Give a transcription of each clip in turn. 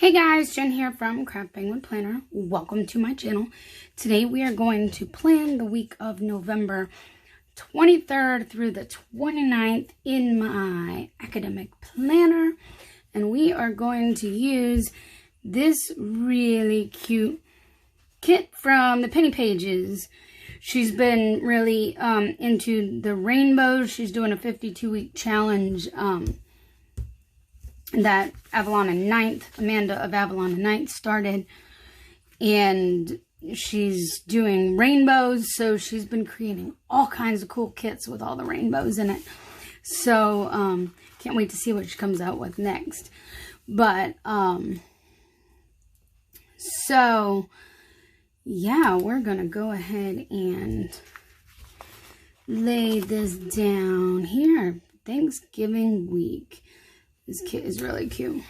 Hey guys, Jen here from Craft Penguin Planner. Welcome to my channel. Today we are going to plan the week of November 23rd through the 29th in my academic planner. And we are going to use this really cute kit from the Penny Pages. She's been really into the rainbows. She's doing a 52-week challenge that Amanda of Avalon and Ninth started, and she's doing rainbows, so she's been creating all kinds of cool kits with all the rainbows in it. So can't wait to see what she comes out with next. But so yeah, we're gonna go ahead and lay this down here. Thanksgiving week. This kit is really cute.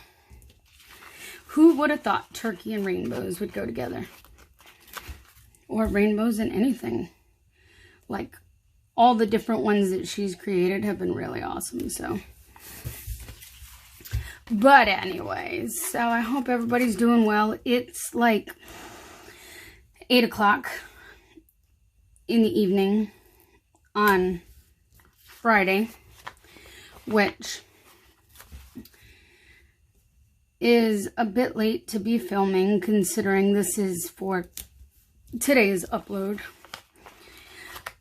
Who would have thought turkey and rainbows would go together? Or rainbows and anything. Like, all the different ones that she's created have been really awesome, so. But anyways, so I hope everybody's doing well. It's like 8 o'clock in the evening on Friday, which is a bit late to be filming, considering this is for today's upload.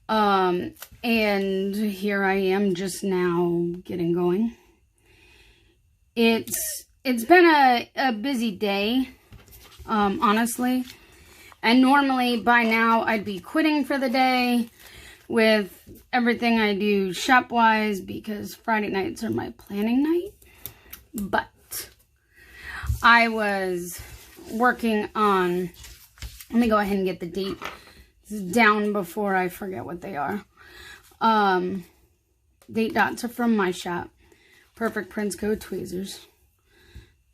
And here I am just now getting going. It's been a busy day, honestly. And normally by now I'd be quitting for the day with everything I do shop-wise, because Friday nights are my planning night. But I was working on, let me go ahead and get the date down before I forget what they are. Date dots are from my shop. Perfect Prints Go Tweezers.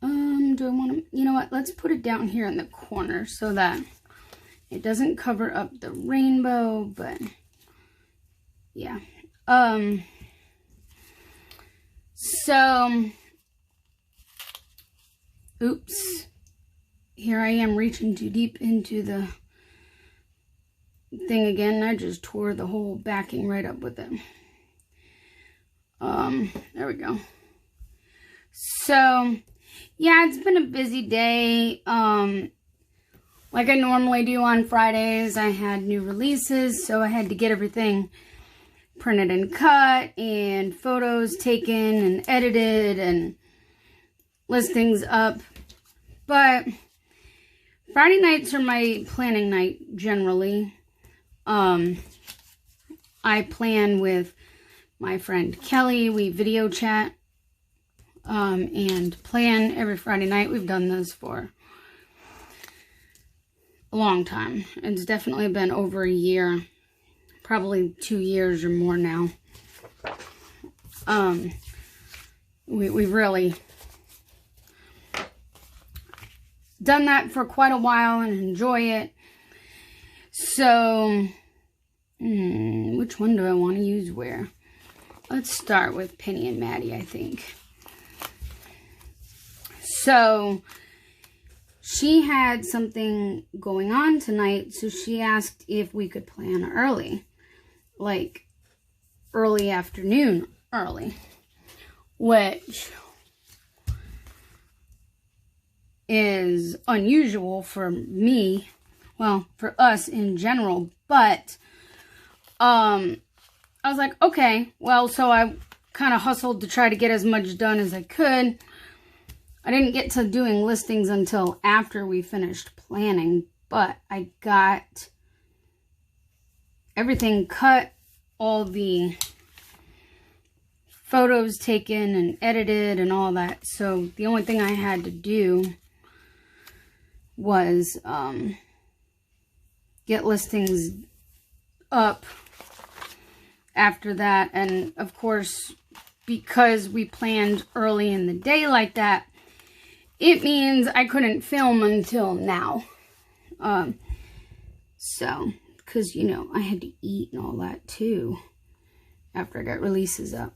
Do I want to, you know what, let's put it down here in the corner so that it doesn't cover up the rainbow, but yeah. Oops, here I am reaching too deep into the thing again. I just tore the whole backing right up with it. There we go. So, yeah, it's been a busy day. Like I normally do on Fridays, I had new releases, so I had to get everything printed and cut, and photos taken and edited, and listings up. But Friday nights are my planning night generally. I plan with my friend Kelly. We video chat and plan every Friday night. We've done this for a long time. It's definitely been over a year, probably 2 years or more now. We've really done that for quite a while and enjoy it. So, which one do I want to use where? Let's start with Penny and Maddie, I think. So, she had something going on tonight, so she asked if we could plan early. Like, early afternoon early. Which is unusual for me, well, for us in general, but I was like, okay, well, so I kind of hustled to try to get as much done as I could. I didn't get to doing listings until after we finished planning, but I got everything cut, all the photos taken and edited and all that, so the only thing I had to do was get listings up after that. And of course, because we planned early in the day like that, it means I couldn't film until now. So, because, you know, I had to eat and all that too after I got releases up.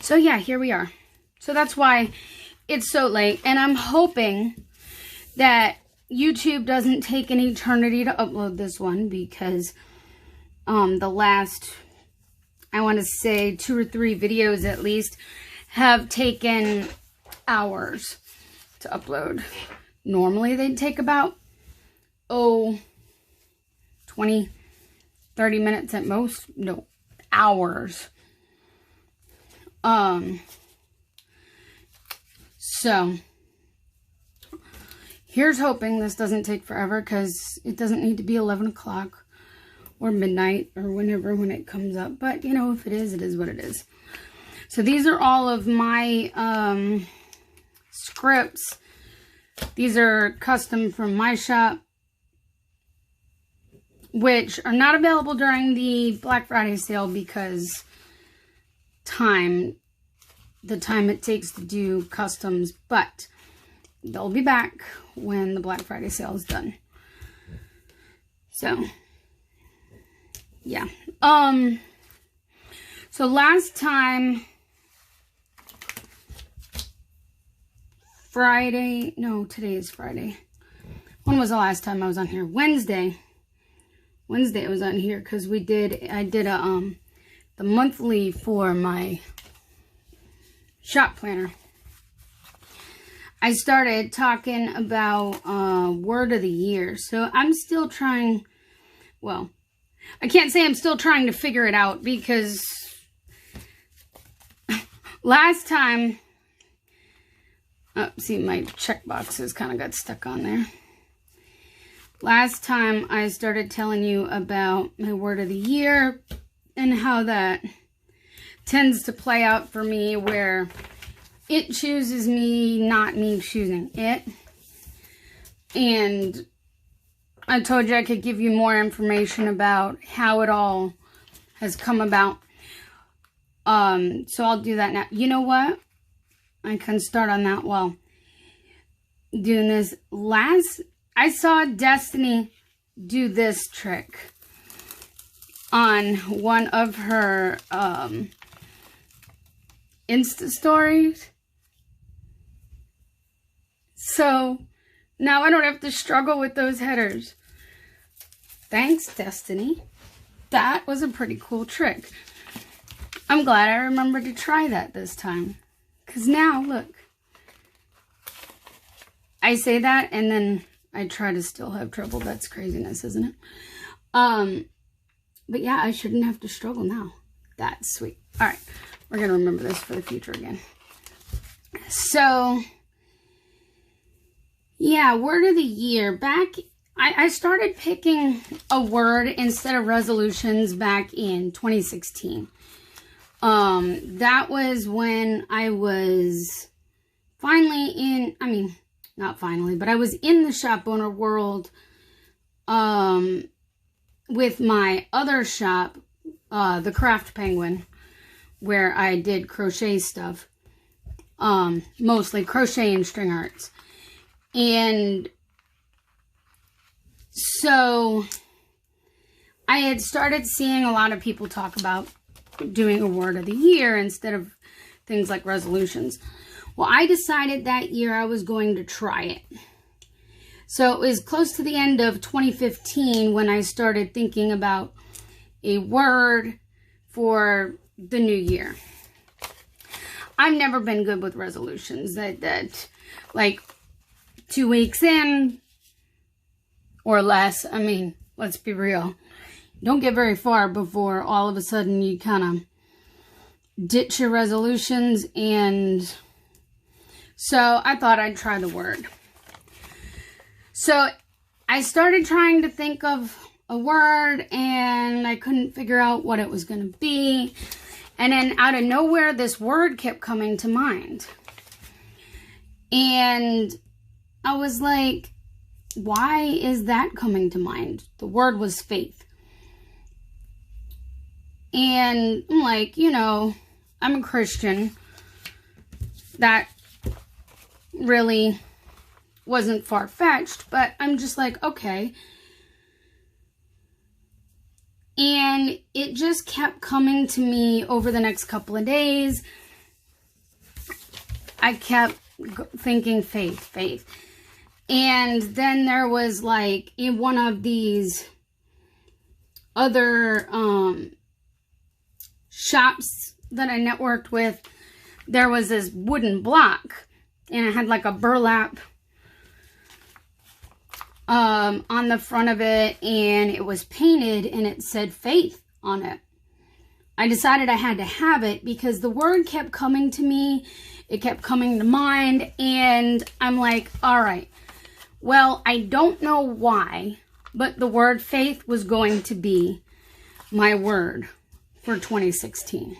So yeah, here we are. So that's why it's so late, and I'm hoping that YouTube doesn't take an eternity to upload this one, because the last, I want to say 2 or 3 videos at least, have taken hours to upload. Normally they'd take about 20, 30 minutes at most. No, hours. So here's hoping this doesn't take forever, because it doesn't need to be 11 o'clock or midnight or when it comes up. But, you know, if it is what it is. So these are all of my scripts. These are custom from my shop, which are not available during the Black Friday sale because the time it takes to do customs, but they'll be back when the Black Friday sale is done. So, yeah. So last time, Friday, no, today is Friday. When was the last time I was on here? Wednesday I was on here because I did a, the monthly for my shop planner. I started talking about word of the year. So I'm still trying, well, I can't say I'm still trying to figure it out, because last time, see, my check boxes kind of got stuck on there. Last time I started telling you about my word of the year and how that tends to play out for me, where it chooses me, not me choosing it. And I told you I could give you more information about how it all has come about. So I'll do that now. You know what? I can start on that while doing this. I saw Destiny do this trick on one of her Insta stories. So now I don't have to struggle with those headers. Thanks, Destiny. That was a pretty cool trick. I'm glad I remembered to try that this time. Because now, look. I say that and then I try to still have trouble. That's craziness, isn't it? But yeah, I shouldn't have to struggle now. That's sweet. All right. We're going to remember this for the future again. So, yeah, word of the year. I started picking a word instead of resolutions back in 2016. That was when I was finally not finally, but I was in the shop owner world, with my other shop, the Craft Penguin, where I did crochet stuff, mostly crochet and string arts. And so I had started seeing a lot of people talk about doing a word of the year instead of things like resolutions. Well, I decided that year I was going to try it. So it was close to the end of 2015 when I started thinking about a word for the new year. I've never been good with resolutions. That like 2 weeks in or less, I mean, let's be real. Don't get very far before all of a sudden you kind of ditch your resolutions. And so I thought I'd try the word. So I started trying to think of a word and I couldn't figure out what it was going to be. And then out of nowhere, this word kept coming to mind. And I was like, why is that coming to mind? The word was faith. And I'm like, you know, I'm a Christian. That really wasn't far-fetched, but I'm just like, okay. And it just kept coming to me over the next couple of days. I kept thinking faith. And then there was like in one of these other shops that I networked with, there was this wooden block and it had like a burlap on the front of it, and it was painted and it said faith on it. I decided I had to have it because the word kept coming to me. It kept coming to mind, and I'm like, all right, well, I don't know why, but the word faith was going to be my word for 2016.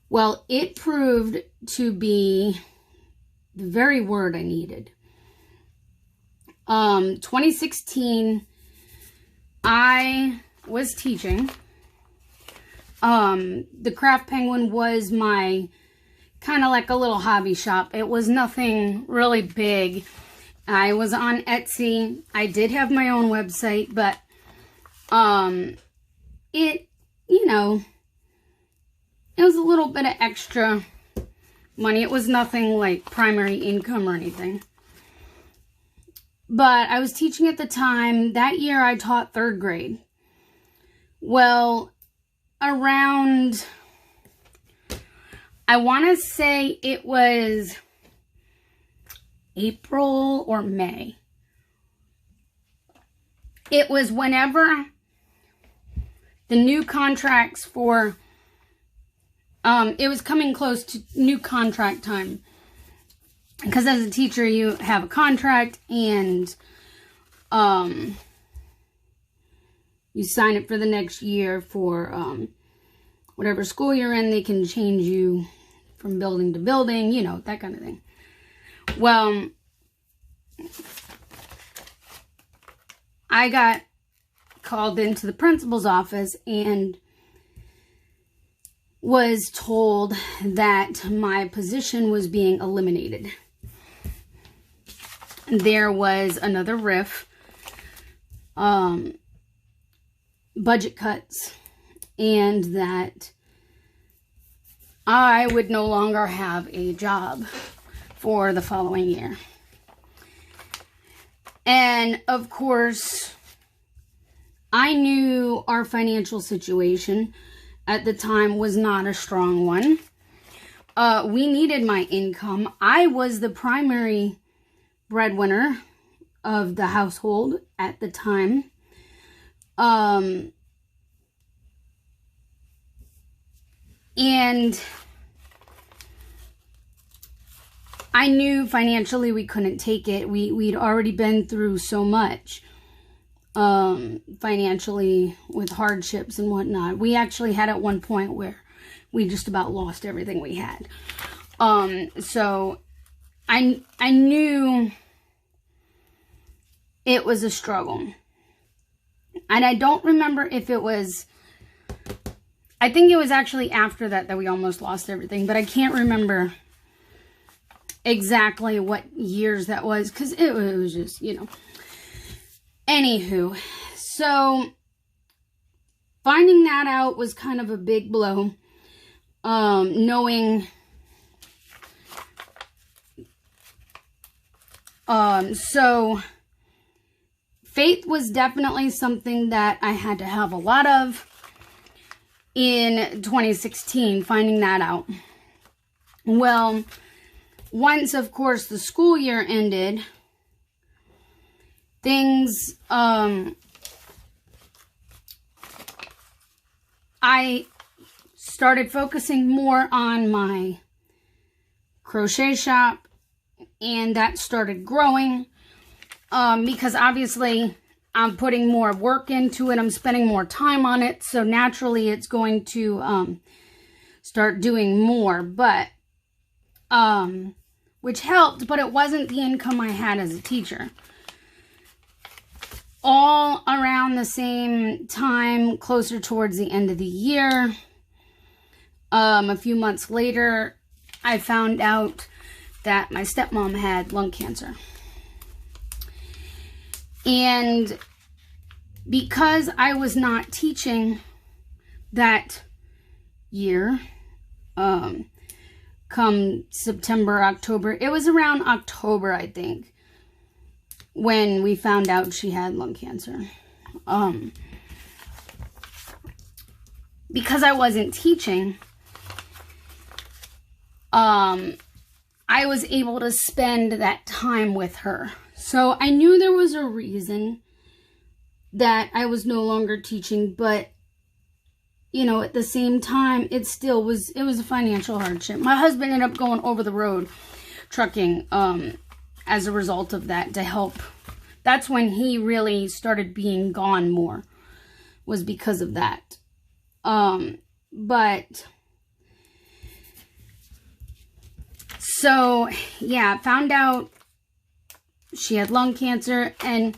Well, it proved to be the very word I needed. 2016, I was teaching. The Craft Penguin was my kind of like a little hobby shop. It was nothing really big. I was on Etsy. I did have my own website, but it, you know, it was a little bit of extra money. It was nothing like primary income or anything. But I was teaching at the time. That year I taught 3rd grade. Well, around, I want to say it was April or May. It was whenever the new contracts for, it was coming close to new contract time. Because as a teacher, you have a contract and you sign it for the next year for whatever school you're in. They can change you from building to building, you know, that kind of thing. Well, I got called into the principal's office and was told that my position was being eliminated. There was another RIF, budget cuts, and that I would no longer have a job for the following year. And of course, I knew our financial situation at the time was not a strong one. We needed my income. I was the primary breadwinner of the household at the time. And I knew financially we couldn't take it. We'd already been through so much financially with hardships and whatnot. We actually had at one point where we just about lost everything we had. So I knew it was a struggle. And I don't remember if it was, I think it was actually after that we almost lost everything, but I can't remember exactly what years that was, because it was just, you know. Anywho, so finding that out was kind of a big blow. Knowing, so faith was definitely something that I had to have a lot of in 2016, finding that out. Well, once, of course, the school year ended, things, I started focusing more on my crochet shop, and that started growing, because obviously I'm putting more work into it. I'm spending more time on it. So naturally it's going to, start doing more, but, which helped, but it wasn't the income I had as a teacher. All around the same time, closer towards the end of the year, a few months later, I found out that my stepmom had lung cancer. And because I was not teaching that year, come September, October. It was around October, I think, when we found out she had lung cancer. Because I wasn't teaching, I was able to spend that time with her. So I knew there was a reason that I was no longer teaching, but you know, at the same time, it was a financial hardship. My husband ended up going over the road trucking as a result of that to help. That's when he really started being gone more, was because of that. But so yeah, found out she had lung cancer, and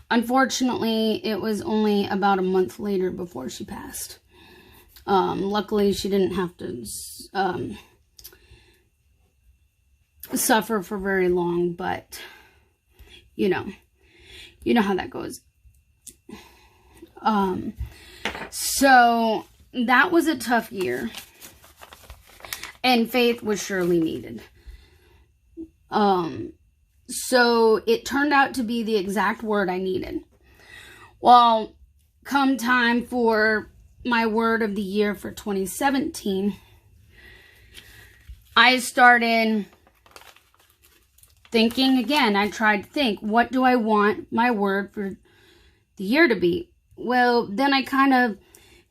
unfortunately it was only about a month later before she passed. Luckily she didn't have to suffer for very long, but you know how that goes. So that was a tough year, and faith was surely needed. So it turned out to be the exact word I needed. Well, come time for my word of the year for 2017, I started thinking again. I tried to think, what do I want my word for the year to be? Well, then I kind of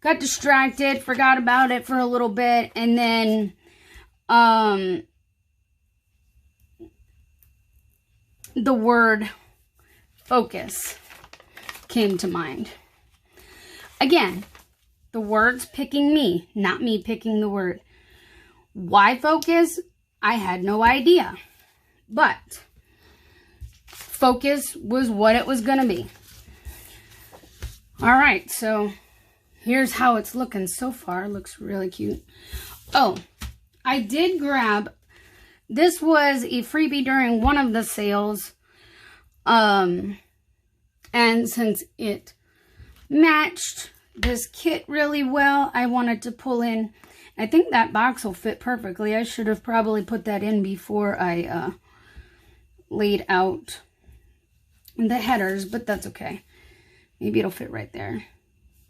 got distracted, forgot about it for a little bit, and then the word focus came to mind. Again, the word's picking me, not me picking the word. Why focus? I had no idea. But focus was what it was going to be. All right, so here's how it's looking so far. It looks really cute. Oh, I did grab, this was a freebie during one of the sales. And since it matched this kit really well, I wanted to pull in, I think that box will fit perfectly. I should have probably put that in before I laid out the headers, but that's okay. Maybe it'll fit right there.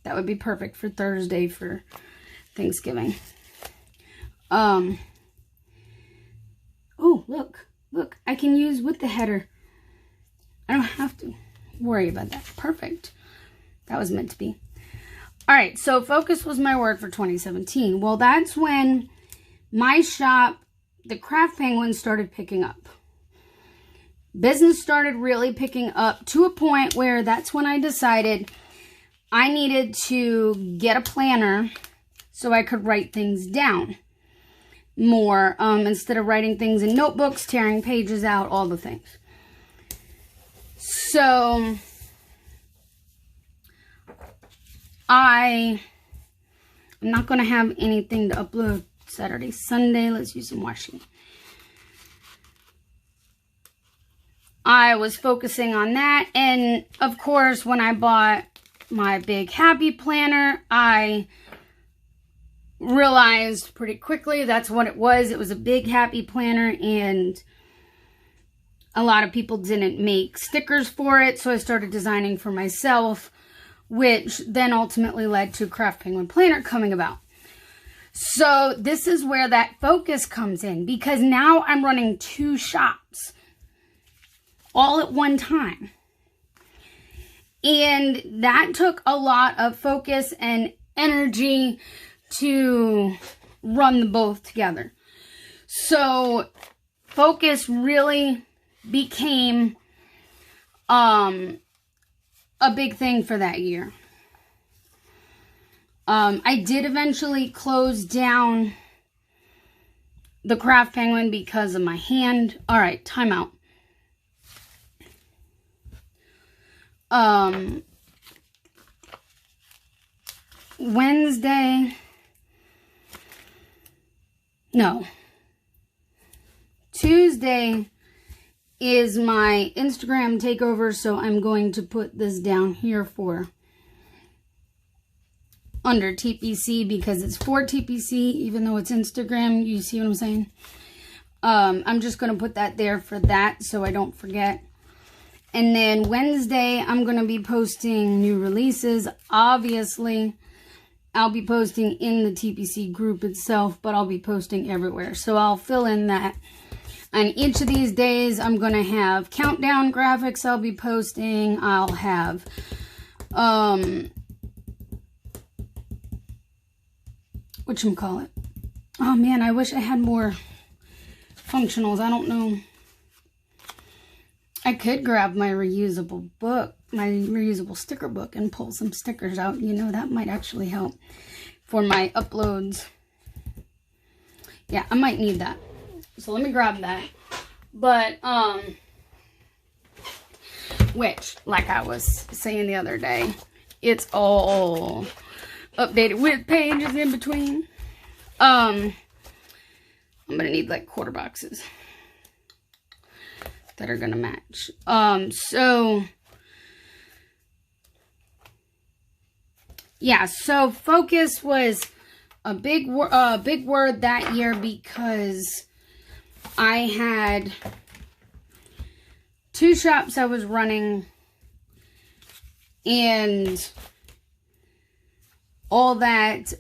That would be perfect for Thursday for Thanksgiving. Oh, look, I can use with the header. I don't have to worry about that. Perfect. That was meant to be. All right, so focus was my word for 2017. Well, that's when my shop, the Craft Penguin, started picking up. Business started really picking up to a point where that's when I decided I needed to get a planner so I could write things down more instead of writing things in notebooks, tearing pages out, all the things. So I'm not going to have anything to upload Saturday, Sunday. Let's use some washing. I was focusing on that. And of course, when I bought my big happy planner, I realized pretty quickly that's what it was. It was a big happy planner, and a lot of people didn't make stickers for it. So I started designing for myself, which then ultimately led to Craft Penguin Planner coming about. So this is where that focus comes in, because now I'm running 2 shops all at one time. And that took a lot of focus and energy to run the both together. So focus really became a big thing for that year. I did eventually close down the Craft Penguin because of my hand. All right, time out. Tuesday is my Instagram takeover, so I'm going to put this down here for under TPC because it's for TPC, even though it's Instagram. You see what I'm saying? I'm just going to put that there for that so I don't forget. And then Wednesday, I'm going to be posting new releases. Obviously, I'll be posting in the TPC group itself, but I'll be posting everywhere. So I'll fill in that. On each of these days, I'm going to have countdown graphics I'll be posting. I'll have whatchamacallit. Oh man, I wish I had more functionals. I don't know. I could grab my reusable book, my reusable sticker book, and pull some stickers out. You know, that might actually help for my uploads. Yeah, I might need that. So let me grab that. But, which, like I was saying the other day, it's all updated with pages in between. I'm gonna need like quarter boxes that are gonna match. So yeah, so focus was a big word that year because I had 2 shops I was running and all that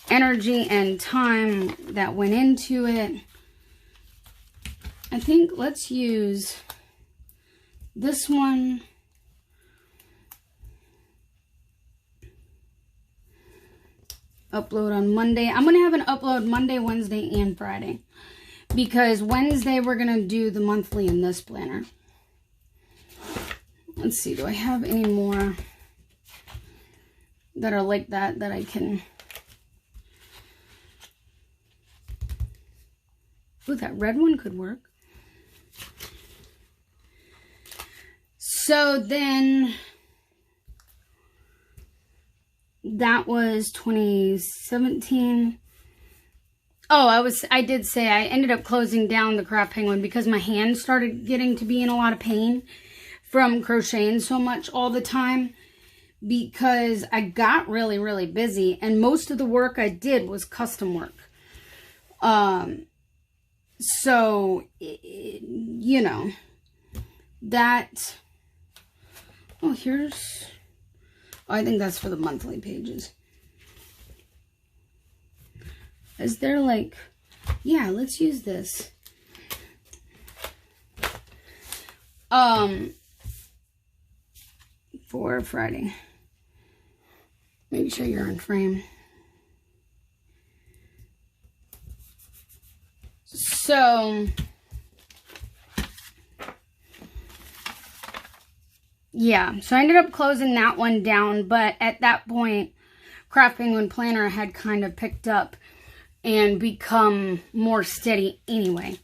energy and time that went into it. I think let's use this one. Upload on Monday. I'm going to have an upload Monday, Wednesday, and Friday. Because Wednesday we're going to do the monthly in this planner. Let's see. Do I have any more that are like that I can... Ooh, that red one could work. So then... That was 2017. Oh, I did say I ended up closing down the Craft Penguin because my hand started getting to be in a lot of pain from crocheting so much all the time because I got really, really busy and most of the work I did was custom work. So, you know, that, oh, here's... I think that's for the monthly pages. Is there like... Yeah, let's use this. For Friday. Make sure you're on frame. So... Yeah, so I ended up closing that one down, but at that point, Craft Penguin Planner had kind of picked up and become more steady anyway.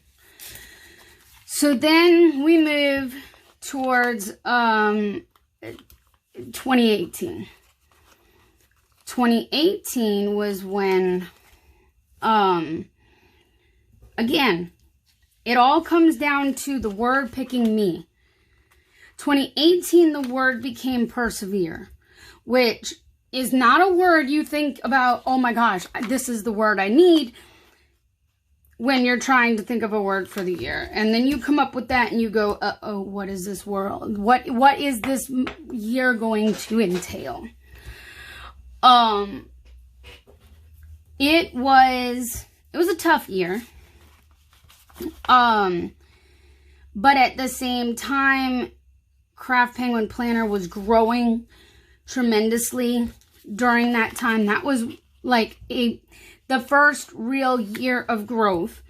So then we move towards 2018. 2018 was when, again, it all comes down to the word picking me. 2018, the word became persevere, which is not a word you think about, oh my gosh, this is the word I need, when you're trying to think of a word for the year. And then you come up with that and you go, uh-oh, what is this world? What is this year going to entail? It was a tough year. But at the same time, Craft Penguin Planner was growing tremendously during that time. That was like the first real year of growth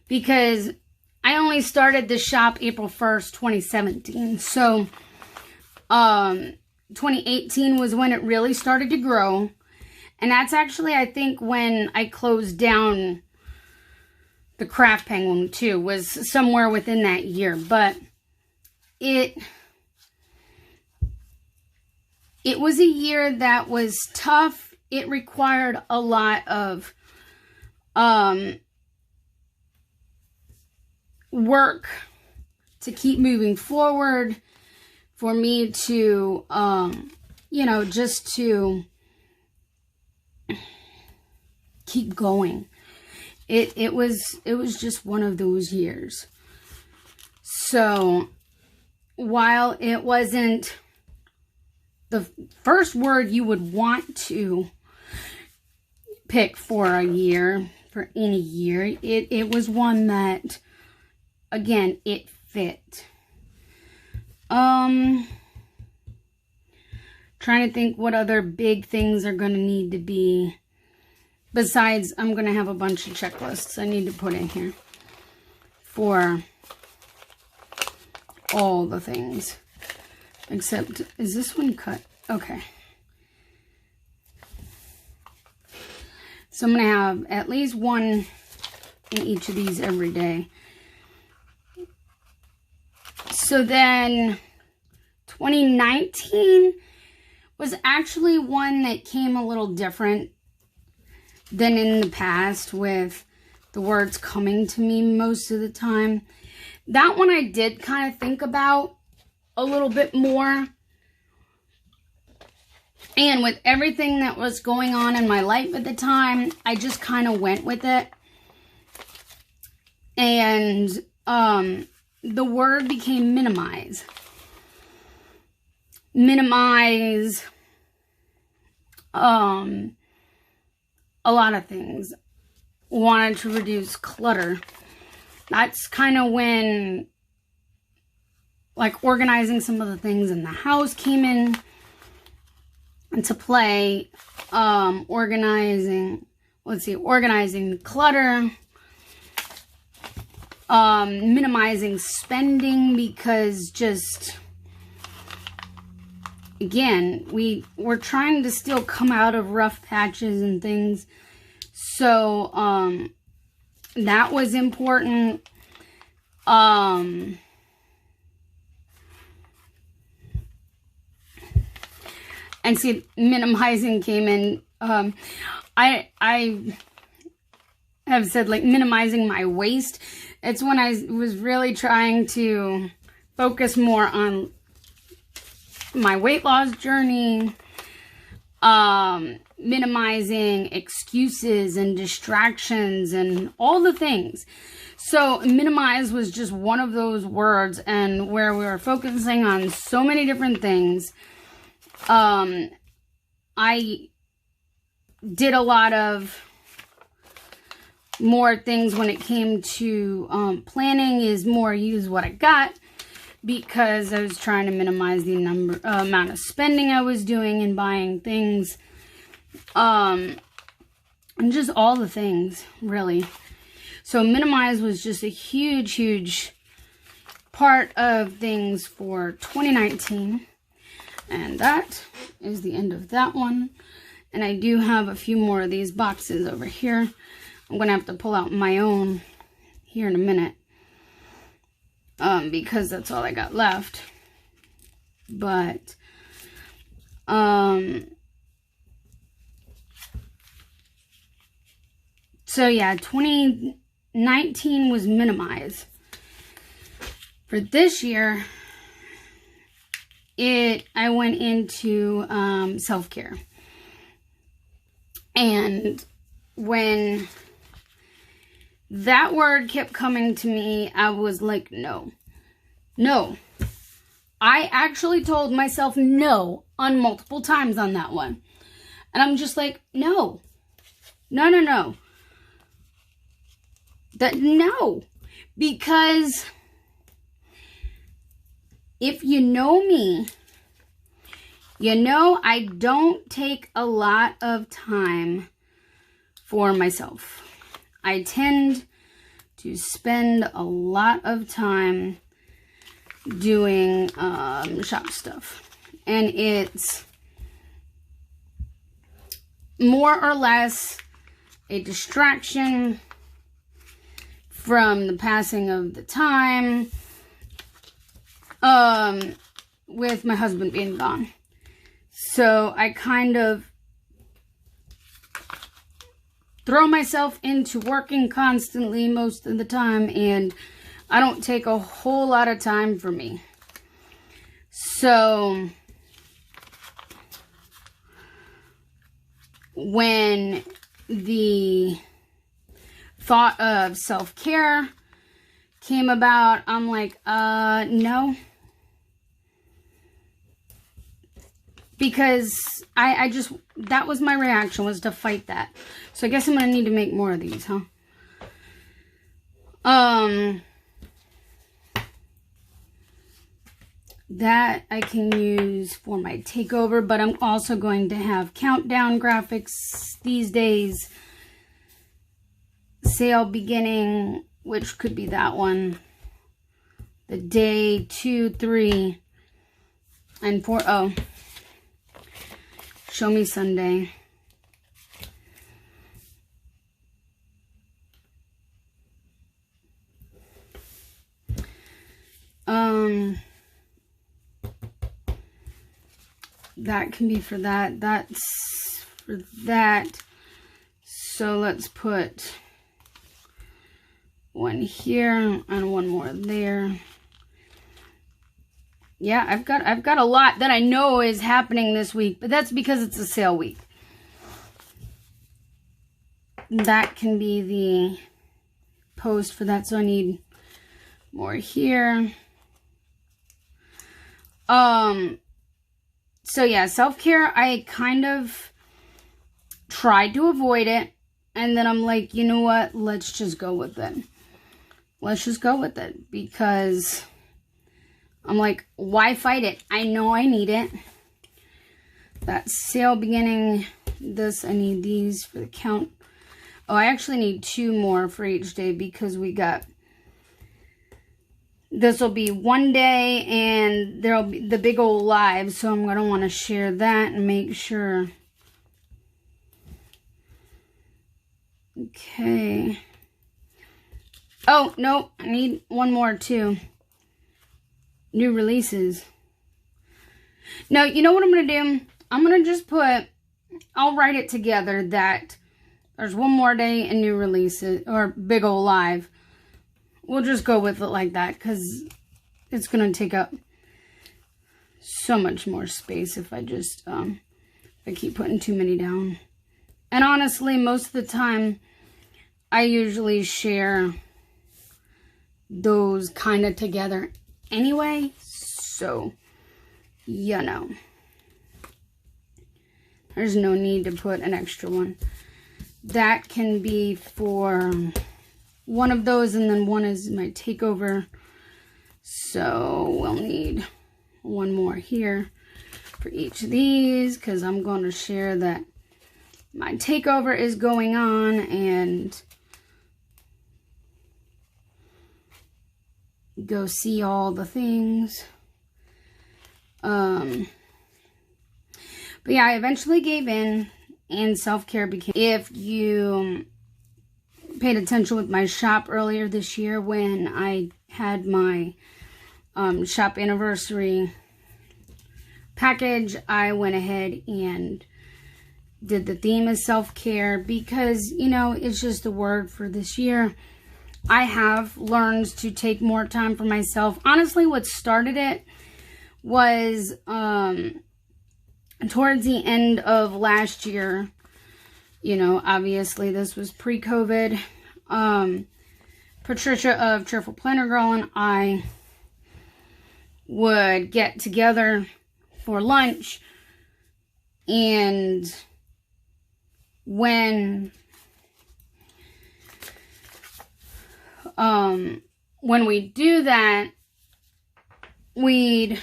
because I only started the shop April 1st, 2017. So 2018 was when it really started to grow. And that's actually, I think, when I closed down the Craft Penguin too, was somewhere within that year. But it was a year that was tough. It required a lot of work to keep moving forward, for me to you know, just to keep going. It was just one of those years. So while it wasn't the first word you would want to pick for a year, for any year, it was one that, again, it fit. Trying to think what other big things are going to need to be. Besides, I'm going to have a bunch of checklists I need to put in here for all the things. Except, is this one cut? Okay. So I'm going to have at least one in each of these every day. So then 2019 was actually one that came a little different than in the past, with the words coming to me most of the time. That one I did kind of think about a little bit more. And with everything that was going on in my life at the time, I just kind of went with it. And the word became minimize. Minimize a lot of things. Wanted to reduce clutter. That's kind of when, like, organizing some of the things in the house came into play. Organizing the clutter. Minimizing spending, because just, again, we're trying to still come out of rough patches and things. So, that was important. And see, minimizing came in. I have said, like, minimizing my waste. It's when I was really trying to focus more on my weight loss journey. Minimizing excuses and distractions and all the things. So minimize was just one of those words, and where we were focusing on so many different things. I did a lot of more things when it came to planning, is more use what I got, because I was trying to minimize the amount of spending I was doing and buying things. And just all the things, really. So minimize was just a huge, huge part of things for 2019. And that is the end of that one. And I do have a few more of these boxes over here. I'm going to have to pull out my own here in a minute. Because that's all I got left. But, so yeah, 2019 was minimize. For this year, I went into self-care. And when that word kept coming to me, I was like, no. No. I actually told myself no on multiple times on that one. And I'm just like, no. No, no, no. No. Because if you know me, you know I don't take a lot of time for myself. I tend to spend a lot of time doing shop stuff. And it's more or less a distraction from the passing of the time, with my husband being gone. So I kind of throw myself into working constantly most of the time, and I don't take a whole lot of time for me. So when the thought of self-care came about, I'm like, no. Because I just, that was my reaction, was to fight that. So I guess I'm going to need to make more of these, huh? That I can use for my takeover, but I'm also going to have countdown graphics these days. Sale beginning, which could be that one. The day 2, 3, and 4. Oh, show me Sunday. That can be for that. That's for that. So let's put one here and one more there. Yeah, I've got a lot that I know is happening this week, but that's because it's a sale week. That can be the post for that, so I need more here. So yeah, self-care, I kind of tried to avoid it, and then I'm like, you know what, let's just go with it. Let's just go with it, because I'm like, why fight it? I know I need it. That sale beginning, this, I need these for the count. Oh, I actually need 2 more for each day, because we got, this will be one day, and there'll be the big old live, so I'm going to want to share that and make sure. Okay. Oh, no, I need one more too. New releases. No, you know what I'm going to do? I'm going to just put, I'll write it together that there's one more day and new releases, or big old live. We'll just go with it like that, because it's going to take up so much more space if I just, if I keep putting too many down. And honestly, most of the time, I usually share those kind of together anyway. So, you know. There's no need to put an extra one. That can be for one of those, and then one is my takeover. So we'll need one more here for each of these, because I'm going to share that my takeover is going on, and go see all the things. But yeah, I eventually gave in, and self-care became, if you paid attention with my shop earlier this year, when I had my shop anniversary package, I went ahead and did the theme as self-care, because, you know, it's just a word for this year. I have learned to take more time for myself. Honestly, what started it was towards the end of last year. You know, obviously this was pre-COVID. Patricia of Cheerful Planner Girl and I would get together for lunch, and when we do that, we'd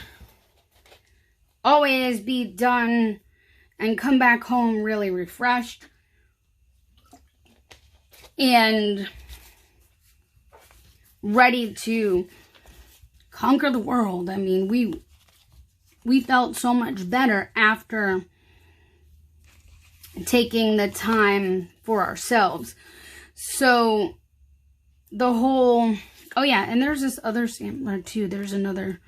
always be done and come back home really refreshed and ready to conquer the world. I mean, we felt so much better after taking the time for ourselves. So the whole, oh yeah, and there's this other sampler too. There's another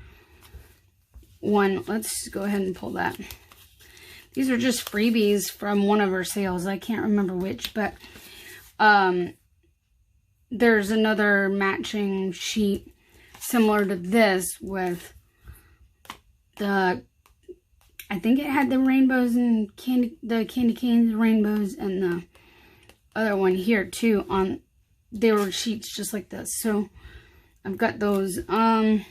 one. Let's go ahead and pull that. These are just freebies from one of our sales. I can't remember which, but there's another matching sheet similar to this with the I think it had the rainbows and the candy canes, rainbows, and the other one here too. They were sheets just like this. So I've got those. I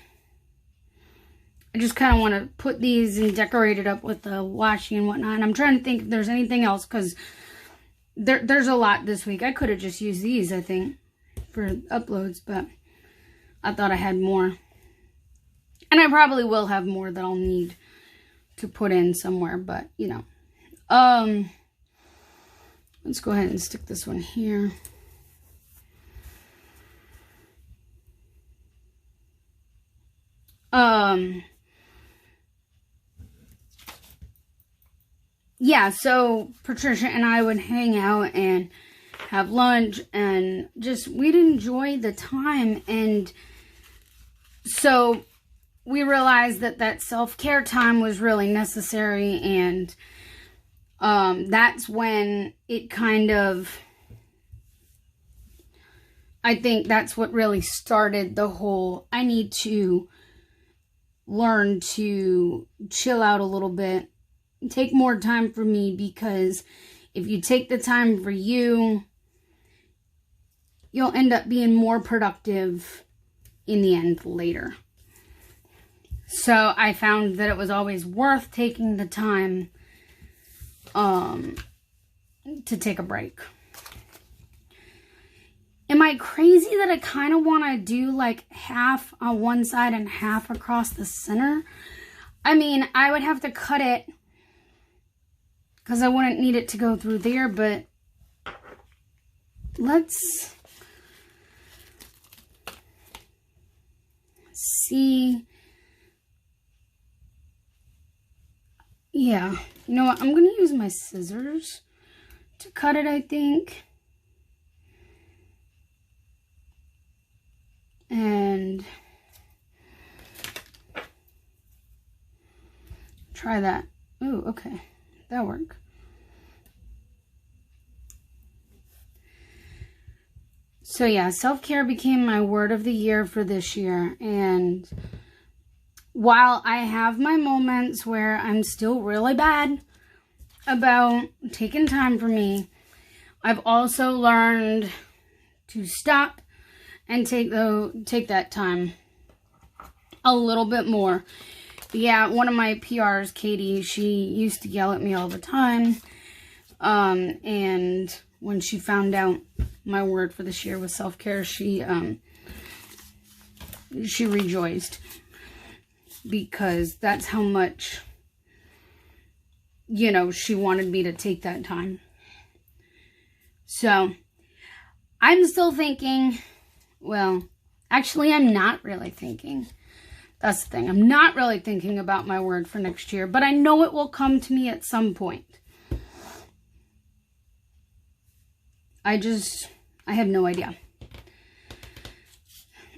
just kind of want to put these and decorate it up with the washi and whatnot. And I'm trying to think if there's anything else, because there's a lot this week. I could have just used these, I think, for uploads, but I thought I had more. And I probably will have more that I'll need to put in somewhere, but, you know. Let's go ahead and stick this one here. Yeah, so Patricia and I would hang out and have lunch, and just, we'd enjoy the time. And so we realized that self-care time was really necessary, and that's when it kind of, I think that's what really started the whole, I need to learn to chill out a little bit, take more time for me, because if you take the time for you, you'll end up being more productive in the end later. So I found that it was always worth taking the time to take a break. Am I crazy that I kind of want to do like half on one side and half across the center? I mean, I would have to cut it because I wouldn't need it to go through there, but let's see. Yeah, you know what? I'm going to use my scissors to cut it, I think. And try that. Ooh, okay. That'll work. So yeah, self-care became my word of the year for this year. And while I have my moments where I'm still really bad about taking time for me, I've also learned to stop and take that time a little bit more. Yeah, one of my PRs, Katie, she used to yell at me all the time. And when she found out my word for this year was self-care, she rejoiced, because that's how much, you know, she wanted me to take that time. So I'm still thinking, well, actually I'm not really thinking. That's the thing. I'm not really thinking about my word for next year, but I know it will come to me at some point. I have no idea.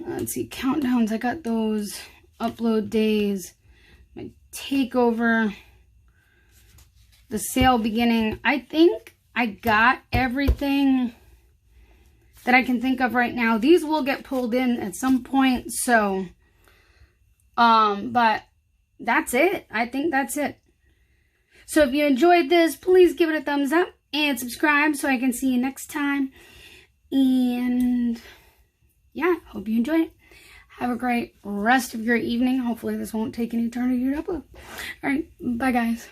Let's see, countdowns. I got those. Upload days. My takeover. The sale beginning. I think I got everything that I can think of right now. These will get pulled in at some point, so but that's it. I think that's it. So if you enjoyed this, please give it a thumbs up and subscribe so I can see you next time. And yeah, hope you enjoyed it. Have a great rest of your evening. Hopefully this won't take an eternity to upload. All right, bye guys.